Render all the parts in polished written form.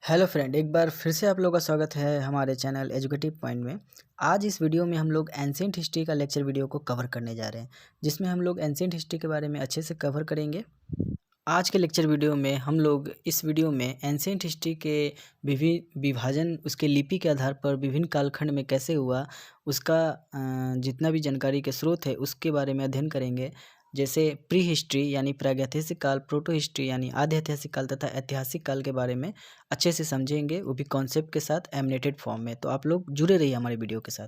Hello friend, एक बार फिर से आप लोगों का स्वागत है हमारे चैनल एजुकेटिव पॉइंट में। आज इस वीडियो में हम लोग एंशिएंट हिस्ट्री का लेक्चर वीडियो को कवर करने जा रहे हैं, जिसमें हम लोग एंशिएंट हिस्ट्री के बारे में अच्छे से कवर करेंगे। आज के लेक्चर वीडियो में हम लोग इस वीडियो में एंशिएंट हिस्ट्री के विभिन्न विभाजन, उसके लिपि के आधार पर विभिन्न कालखंड में कैसे हुआ, उसका जितना भी जानकारी के स्रोत है उसके बारे में अध्ययन करेंगे। जैसे प्री हिस्ट्री यानी प्रागैतिहासिक काल, प्रोटो हिस्ट्री यानी आधे ऐतिहासिक काल तथा ऐतिहासिक काल के बारे में अच्छे से समझेंगे, वो भी कॉन्सेप्ट के साथ एनिमेटेड फॉर्म में। तो आप लोग जुड़े रहिए हमारे वीडियो के साथ।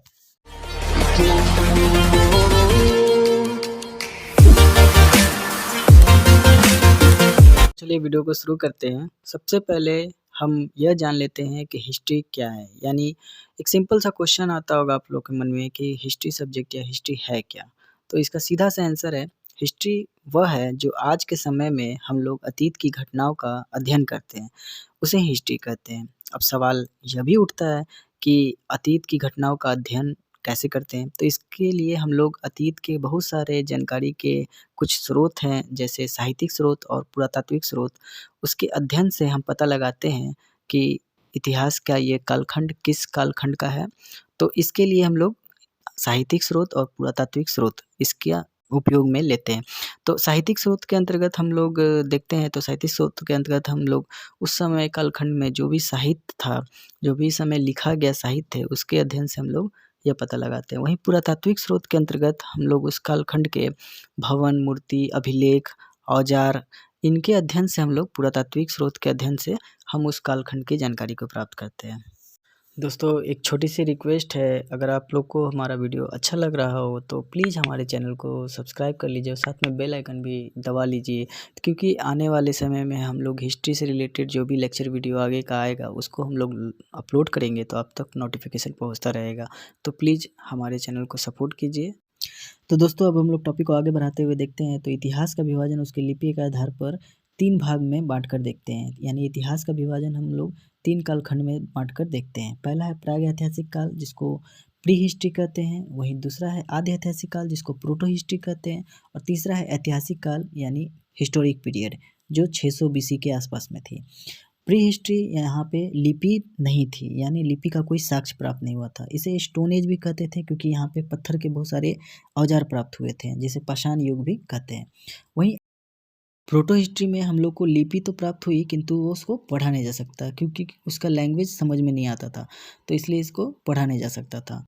चलिए वीडियो को शुरू करते हैं। सबसे पहले हम यह जान लेते हैं कि हिस्ट्री क्या है। यानी एक सिंपल सा क्वेश्चन आता होगा आप लोग के मन में कि हिस्ट्री सब्जेक्ट या हिस्ट्री है क्या। तो इसका सीधा सा आंसर है, हिस्ट्री वह है जो आज के समय में हम लोग अतीत की घटनाओं का अध्ययन करते हैं, उसे हिस्ट्री कहते हैं। अब सवाल यह भी उठता है कि अतीत की घटनाओं का अध्ययन कैसे करते हैं। तो इसके लिए हम लोग अतीत के बहुत सारे जानकारी के कुछ स्रोत हैं, जैसे साहित्यिक स्रोत और पुरातात्विक स्रोत। उसके अध्ययन से हम पता लगाते हैं कि इतिहास का ये कालखंड किस कालखंड का है। तो इसके लिए हम लोग साहित्यिक स्रोत और पुरातात्विक स्रोत इसका उपयोग में लेते हैं। तो साहित्यिक स्रोत के अंतर्गत हम लोग देखते हैं, तो साहित्यिक स्रोत के अंतर्गत हम लोग उस समय कालखंड में जो भी साहित्य था, जो भी समय लिखा गया साहित्य है, उसके अध्ययन से हम लोग यह पता लगाते हैं। वहीं पुरातात्विक स्रोत के अंतर्गत हम लोग उस कालखंड के भवन, मूर्ति, अभिलेख, औजार, इनके अध्ययन से हम लोग पुरातात्विक स्रोत के अध्ययन से हम उस कालखंड की जानकारी को प्राप्त करते हैं। दोस्तों, एक छोटी सी रिक्वेस्ट है, अगर आप लोग को हमारा वीडियो अच्छा लग रहा हो तो प्लीज़ हमारे चैनल को सब्सक्राइब कर लीजिए और साथ में बेल आइकन भी दबा लीजिए, क्योंकि आने वाले समय में हम लोग हिस्ट्री से रिलेटेड जो भी लेक्चर वीडियो आगे का आएगा उसको हम लोग अपलोड करेंगे, तो आप तक नोटिफिकेशन पहुंचता रहेगा। तो प्लीज़ हमारे चैनल को सपोर्ट कीजिए। तो दोस्तों, अब हम लोग टॉपिक को आगे बढ़ाते हुए देखते हैं। तो इतिहास का विभाजन उसके लिपि के आधार पर 3 भाग में बाँट कर देखते हैं। यानी इतिहास का विभाजन हम लोग 3 कालखंड में बाँट कर देखते हैं। पहला है प्रागैतिहासिक काल, जिसको प्री हिस्ट्री कहते हैं। वहीं दूसरा है आधे ऐतिहासिक काल, जिसको प्रोटो हिस्ट्री कहते हैं। और तीसरा है ऐतिहासिक काल यानी हिस्टोरिक पीरियड, जो 600 बीसी के आसपास में थी। प्री हिस्ट्री, यहाँ पे लिपि नहीं थी, यानी लिपि का कोई साक्ष्य प्राप्त नहीं हुआ था। इसे स्टोन एज भी कहते थे, क्योंकि यहाँ पे पत्थर के बहुत सारे औजार प्राप्त हुए थे, जिसे पाषाण युग भी कहते हैं। वहीं प्रोटो हिस्ट्री में हम लोग को लिपि तो प्राप्त हुई, किंतु वो उसको पढ़ा नहीं जा सकता, क्योंकि उसका लैंग्वेज समझ में नहीं आता था, तो इसलिए इसको पढ़ा नहीं जा सकता था।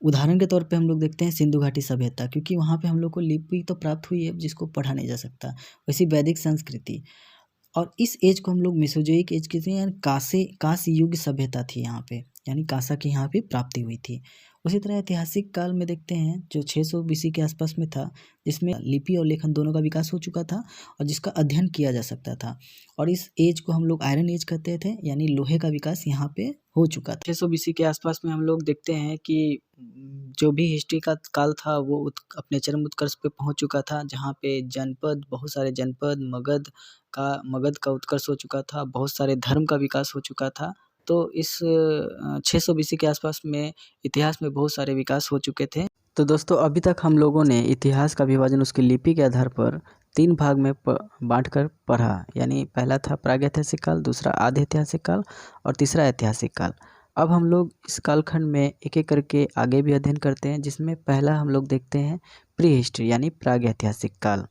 उदाहरण के तौर पे हम लोग देखते हैं सिंधु घाटी सभ्यता, क्योंकि वहाँ पे हम लोग को लिपि तो प्राप्त हुई है, जिसको पढ़ा नहीं जा सकता। वैसी वैदिक संस्कृति, और इस एज को हम लोग मेसोजोइक एज कहते हैं, यानी कांस्य युग सभ्यता थी यहाँ पे, यानी कांसा की यहाँ पे प्राप्ति हुई थी। उसी तरह ऐतिहासिक काल में देखते हैं, जो 600 बीसी के आसपास में था, जिसमें लिपि और लेखन दोनों का विकास हो चुका था और जिसका अध्ययन किया जा सकता था। और इस एज को हम लोग आयरन एज कहते थे, यानी लोहे का विकास यहाँ पे हो चुका था। 600 बीसी के आसपास में हम लोग देखते हैं कि जो भी हिस्ट्री का काल था वो अपने चरम उत्कर्ष पे पहुँच चुका था, जहाँ पे जनपद, बहुत सारे जनपद, मगध का उत्कर्ष हो चुका था, बहुत सारे धर्म का विकास हो चुका था। तो इस 600 बीसी के आसपास में इतिहास में बहुत सारे विकास हो चुके थे। तो दोस्तों, अभी तक हम लोगों ने इतिहास का विभाजन उसकी लिपि के आधार पर 3 भाग में बांट कर पढ़ा। यानी पहला था प्रागैतिहासिक काल, दूसरा आधे ऐतिहासिक काल और तीसरा ऐतिहासिक काल। अब हम लोग इस कालखंड में एक एक करके आगे भी अध्ययन करते हैं, जिसमें पहला हम लोग देखते हैं प्री हिस्ट्री यानी प्रागैतिहासिक काल।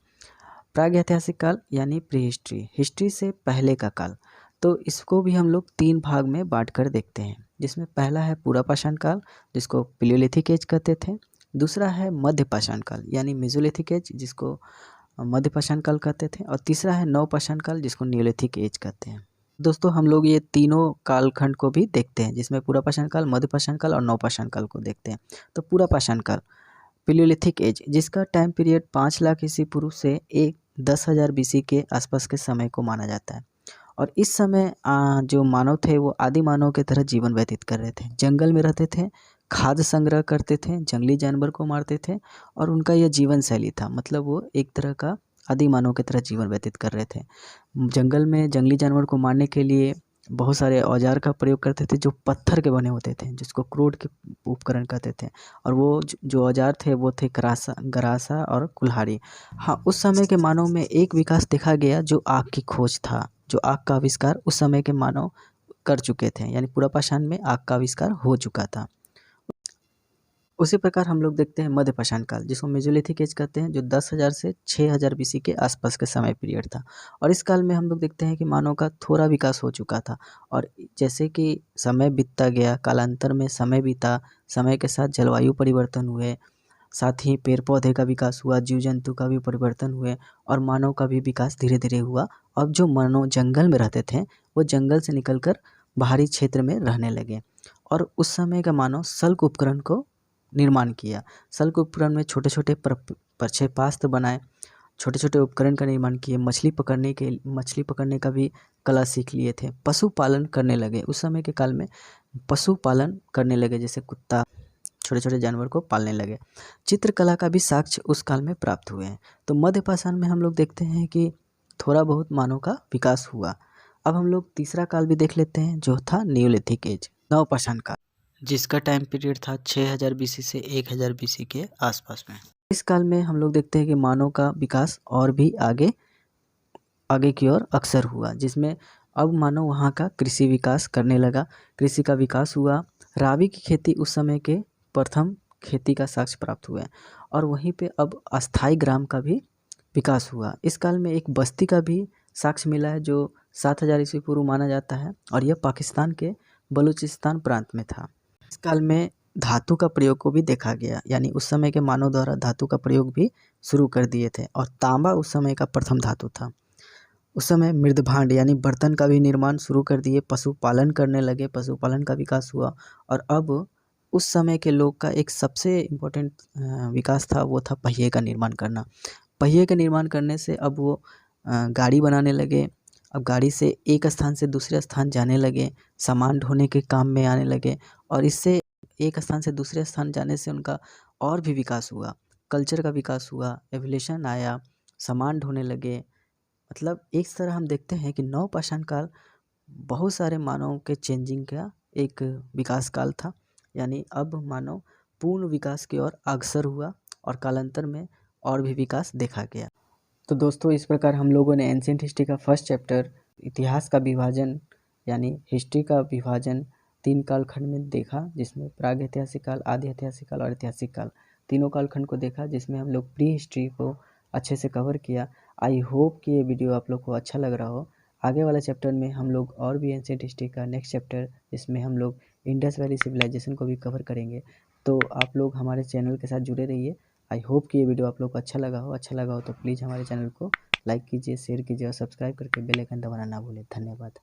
प्रागैतिहासिक काल यानी प्री हिस्ट्री, हिस्ट्री से पहले का काल। तो इसको भी हम लोग 3 भाग में बांट कर देखते हैं, जिसमें पहला है पूरा पाषाण काल, जिसको पिलियोलिथिक एज कहते थे। दूसरा है मध्य पाषाण काल यानी मेसोलिथिक एज, जिसको मध्य पाषाण काल कहते थे। और तीसरा है नव पाषाण काल, जिसको नियोलिथिक एज कहते हैं। दोस्तों, हम लोग ये तीनों कालखंड को भी देखते हैं, जिसमें पूरा पाषाण काल, मध्य पाषाण काल और नव पाषाण काल को देखते हैं। तो पूरा पाषाण काल, पिलियोलिथिक एज, जिसका टाइम पीरियड 5 लाख ईसा पूर्व से 10,000 बीसी के आसपास के समय को माना जाता है। और इस समय जो मानव थे वो आदि मानव की तरह जीवन व्यतीत कर रहे थे। जंगल में रहते थे, खाद्य संग्रह करते थे, जंगली जानवर को मारते थे, और उनका यह जीवन शैली था। मतलब वो एक तरह का आदि मानव की तरह जीवन व्यतीत कर रहे थे। जंगल में जंगली जानवर को मारने के लिए बहुत सारे औजार का प्रयोग करते थे, जो पत्थर के बने होते थे, जिसको क्रोड के उपकरण कहते थे। और वो जो औजार थे वो थे गरासा और कुल्हाड़ी। हाँ, उस समय के मानव में एक विकास देखा गया, जो आग की खोज था, जो आग का आविष्कार उस समय के मानव कर चुके थे, यानी पूरा पाषाण में आग का आविष्कार हो चुका था। उसी प्रकार हम लोग देखते हैं मध्य पाषाण काल, जिसको मेसोलिथिक एज कहते हैं, जो 10,000 से 6,000 बीसी के आसपास का समय पीरियड था। और इस काल में हम लोग देखते हैं कि मानव का थोड़ा विकास हो चुका था, और जैसे कि समय बीतता गया, कालांतर में समय बीता, समय के साथ जलवायु परिवर्तन हुए, साथ ही पेड़ पौधे का विकास हुआ, जीव जंतु का भी परिवर्तन हुए, और मानव का भी विकास धीरे धीरे हुआ। अब जो मानव जंगल में रहते थे, वो जंगल से निकलकर बाहरी क्षेत्र में रहने लगे, और उस समय का मानव शल्क उपकरण को निर्माण किया। शल्क उपकरण में छोटे छोटे प्रक्षेपास्त्र बनाए, छोटे छोटे उपकरण का निर्माण किए, मछली पकड़ने का भी कला सीख लिए थे। पशुपालन करने लगे, उस समय के काल में पशुपालन करने लगे, जैसे कुत्ता, छोटे छोटे जानवर को पालने लगे। चित्रकला का भी साक्ष्य उस काल में प्राप्त हुए हैं। तो मध्य पाषाण में हम लोग देखते हैं कि थोड़ा बहुत मानव का विकास हुआ। अब हम लोग तीसरा काल भी देख लेते हैं, जो था न्यूलिथिक एज, नवपाषाण काल, जिसका टाइम पीरियड था 6000 बीसी से 1000 बीसी के आसपास में। इस काल में हम लोग देखते हैं कि मानव का विकास और भी आगे की ओर अक्सर हुआ, जिसमें अब मानव वहाँ का कृषि विकास करने लगा। कृषि का विकास हुआ, रावी की खेती उस समय के प्रथम खेती का साक्ष्य प्राप्त हुआ है, और वहीं पे अब अस्थाई ग्राम का भी विकास हुआ। इस काल में एक बस्ती का भी साक्ष्य मिला है, जो 7000 ईस्वी पूर्व माना जाता है, और यह पाकिस्तान के बलूचिस्तान प्रांत में था। इस काल में धातु का प्रयोग को भी देखा गया, यानी उस समय के मानव द्वारा धातु का प्रयोग भी शुरू कर दिए थे, और तांबा उस समय का प्रथम धातु था। उस समय मृदभांड यानी बर्तन का भी निर्माण शुरू कर दिए, पशुपालन करने लगे, पशुपालन का विकास हुआ। और अब उस समय के लोग का एक सबसे इम्पोर्टेंट विकास था, वो था पहिए का निर्माण करना। पहिए का निर्माण करने से अब वो गाड़ी बनाने लगे। अब गाड़ी से एक स्थान से दूसरे स्थान जाने लगे, सामान ढोने के काम में आने लगे, और इससे एक स्थान से दूसरे स्थान जाने से उनका और भी विकास हुआ, कल्चर का विकास हुआ, एवोल्यूशन आया, सामान ढोने लगे। मतलब एक तरह हम देखते हैं कि नवपाषाण काल बहुत सारे मानव के चेंजिंग का एक विकास काल था, यानी अब मानव पूर्ण विकास की ओर अग्रसर हुआ, और कालांतर में और भी विकास देखा गया। तो दोस्तों, इस प्रकार हम लोगों ने एंशिएंट हिस्ट्री का फर्स्ट चैप्टर, इतिहास का विभाजन यानी हिस्ट्री का विभाजन 3 कालखंड में देखा, जिसमें प्राग ऐतिहासिक काल, आदि ऐतिहासिक काल और ऐतिहासिक काल, तीनों कालखंड को देखा, जिसमें हम लोग प्री हिस्ट्री को अच्छे से कवर किया। आई होप कि ये वीडियो आप लोग को अच्छा लग रहा हो। आगे वाला चैप्टर में हम लोग और भी एंशिएंट हिस्ट्री का नेक्स्ट चैप्टर, जिसमें हम लोग इंडस वैली सिविलाइजेशन को भी कवर करेंगे। तो आप लोग हमारे चैनल के साथ जुड़े रहिए। आई होप कि ये वीडियो आप लोग को अच्छा लगा हो तो प्लीज़ हमारे चैनल को लाइक कीजिए, शेयर कीजिए और सब्सक्राइब करके बेल आइकन दबाना ना भूलें। धन्यवाद।